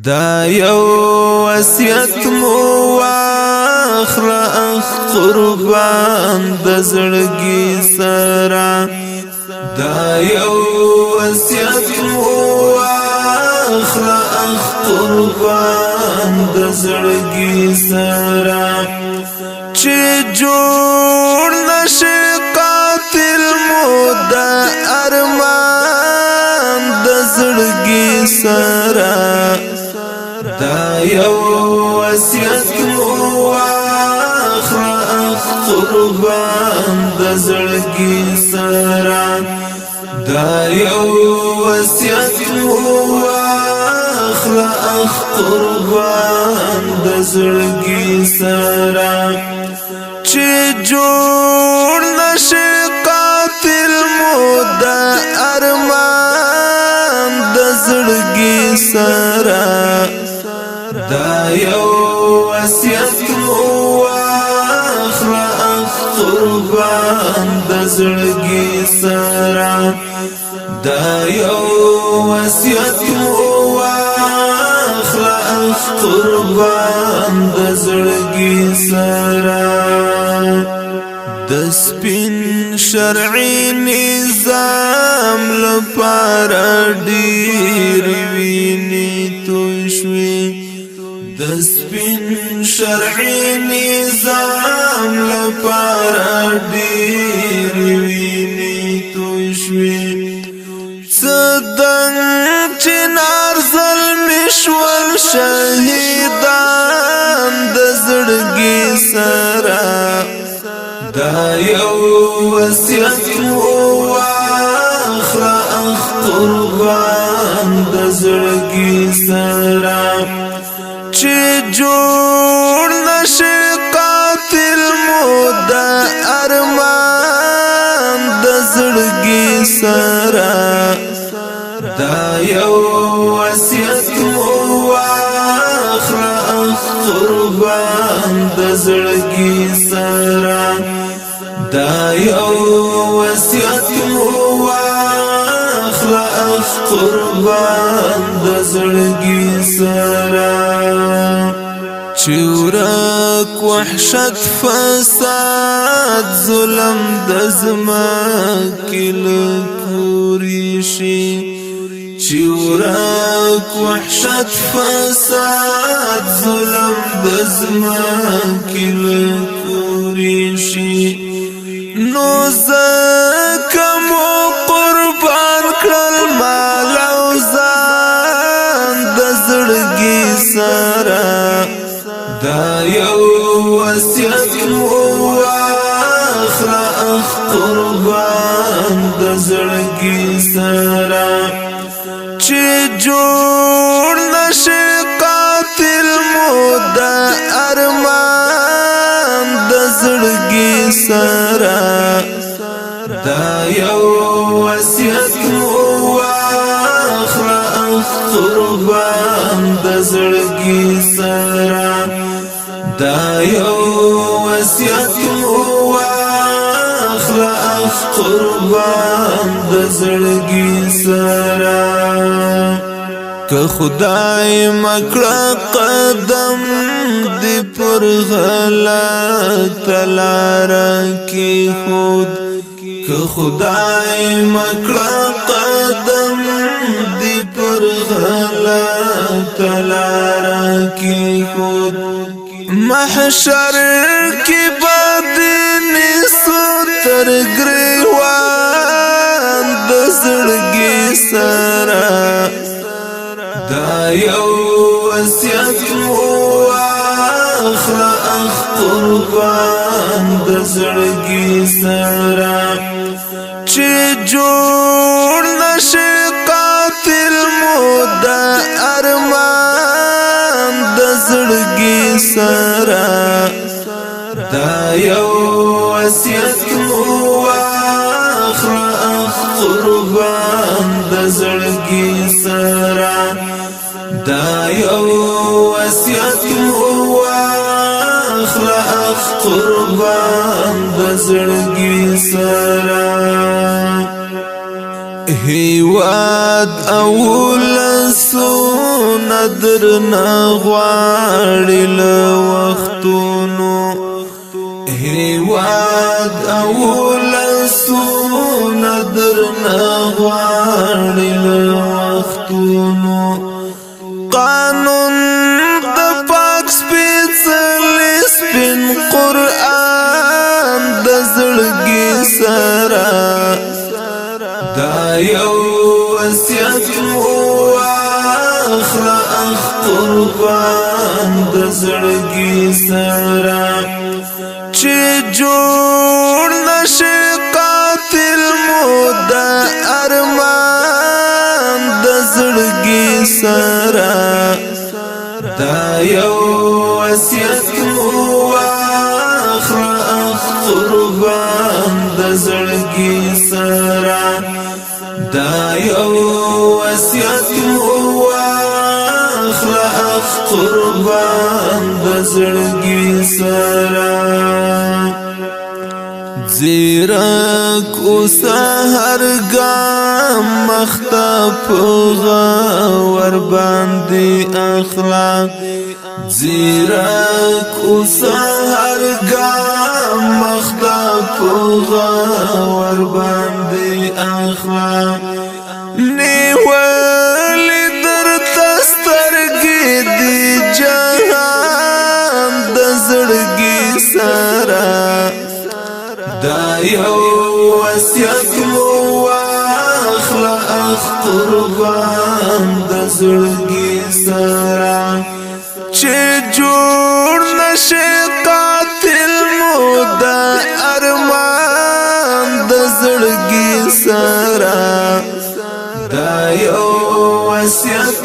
دا یو وصیت مو واخله اخ قربان د زړګي سره دا یو وصیت مو واخله اخ قربان د زړګي سره چې جوړ نشي قاتل مو د ارمان د زړګي سره دا یو وصیت مو واخله اخ قربان د زړګي سره دا یو وصیت مو واخله اخ قربان د زړګي سره چې جوړ نشي قاتل مو د ارمان د زړګي سره دا یو وصیت مو واخله اخ قربان د زړګي سره دا یو وصیت مو واخله اخ قربان د زړګي سره د سپین شرعي نظام لپاره ډېر وینې توی شوې د سپین شرعي نظام لپاره ډېر وینې توی شوې څه دنګ چنار زلمي شول شهیدان د زړګي سره دا یو وصیت مو واخله اخ قربان د زړګي سره چې جوړ نشي قاتل مو د ارمان د زړګي سره دا یو وصیت مو واخله اخ قربان د زړګي سره دا یو وصیت مو واخله اخ قربان د زړګي سره چې ورک وحشت فساد ظلم د ځمکې له کورې شي چې ورک وحشت فساد ظلم د ځمکې له کورې شي نو زکه مو قربان کړل مال او ځان د زړګي سره دا یو وصیت مو واخله اخ قربان د زړګي سره چې جوړ نشي قاتل مو د ارمان د زړګي سره دا یو وصیت مو واخله اخ قربان د زړګي سره دا یو وصیت مو واخله اخ قربان د زړګي سره که خدای مکړه قدم دی پر غلط لاره کې خود که خدای مکړه قدم دی پر غلط لاره کې خود محشر کې بدن ستر ګریوان د زړګي سره دا یو وصیت مو واخله اخ قربان د زړګي سره چې جوړ نشي قاتل مو د ارمان د زړګي سره دا یو وصیت مو واخله اخ قربان د زړګي سره دا یو وصیت مو واخله اخ قربان د زړګي سره هیواد اولسون ندر نغواړي له وختونو هیواد او لسو ندر نغواړي له وختونو قانون د پاک سپېڅلي سپین قرآن د زړګي سره دا یو وصیت واخله اخ قربان د زړګي سره چې جوړ نشي قاتل مو د ارمان د زړګي سره دا یو وصیت واخله اخ قربان د زړګي سره دا یو وصیت واخله اخ قربان د زړګي سره زیرک اوسه هر ګام مخته په غور باندې اخلاق زیرک اوسه هر ګام مخته په غور باندې اخلاق نیولې درته سترګې دي جهان د زړګي سره دا یو وصیت واخله اخ قربان د زړګي سره چې جوړ نشي قاتل مو د ارمان د زړګي سره دا یو وصیت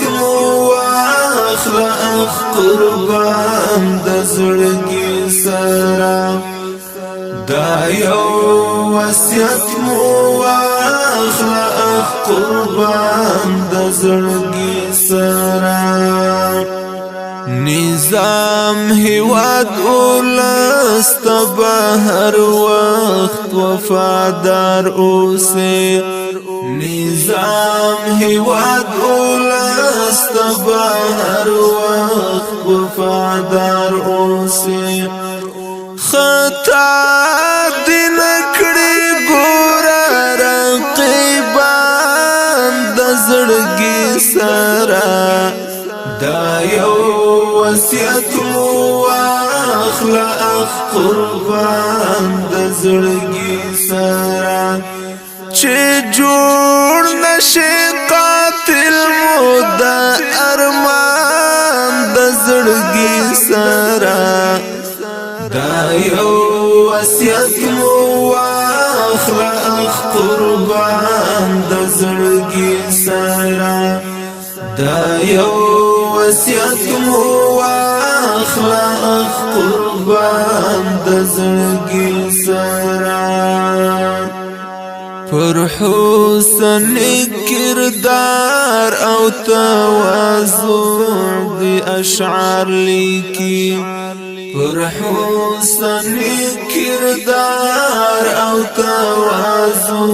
واخله اخ قربان د زړګي سره دا یو وصیت واخله اخ قربان د زړګي سره نظام هیواد ولست بهر وخت وفادار اوسه نظام هیواد ولست بهر وخت وفادار اوسه خطا دی نکړي ګور رقیبان د زړګي سره دا یو وصیت واخله اخ قربان د زړګي سره چې جوړ نشي قاتل مو د ارمان د زړګي سره دا یو وصیت واخله اخ قربان د زړګي سره دا یو وصیت واخله اخ قربان د زړګي سره پر حسن کردار او تواضع دی اشعار لیکي پر حسن کردار او تواضع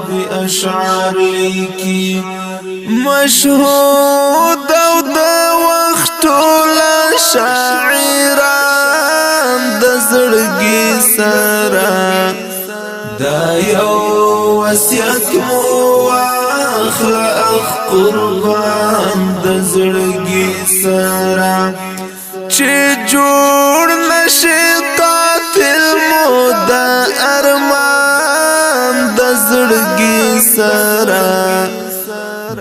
دی اشعار لیکي مشهود او د وخت لا شاعران د زړګي سره دا یو وصیت واخله اخ قربان د زړګي سره چې جوړ نشي قاتل مو د ارمان د زړګي سره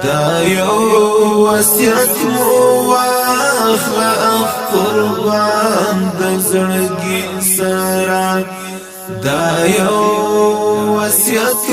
دا یو وصیت واخله اخ قربان د زړګي سره دا یو وصیت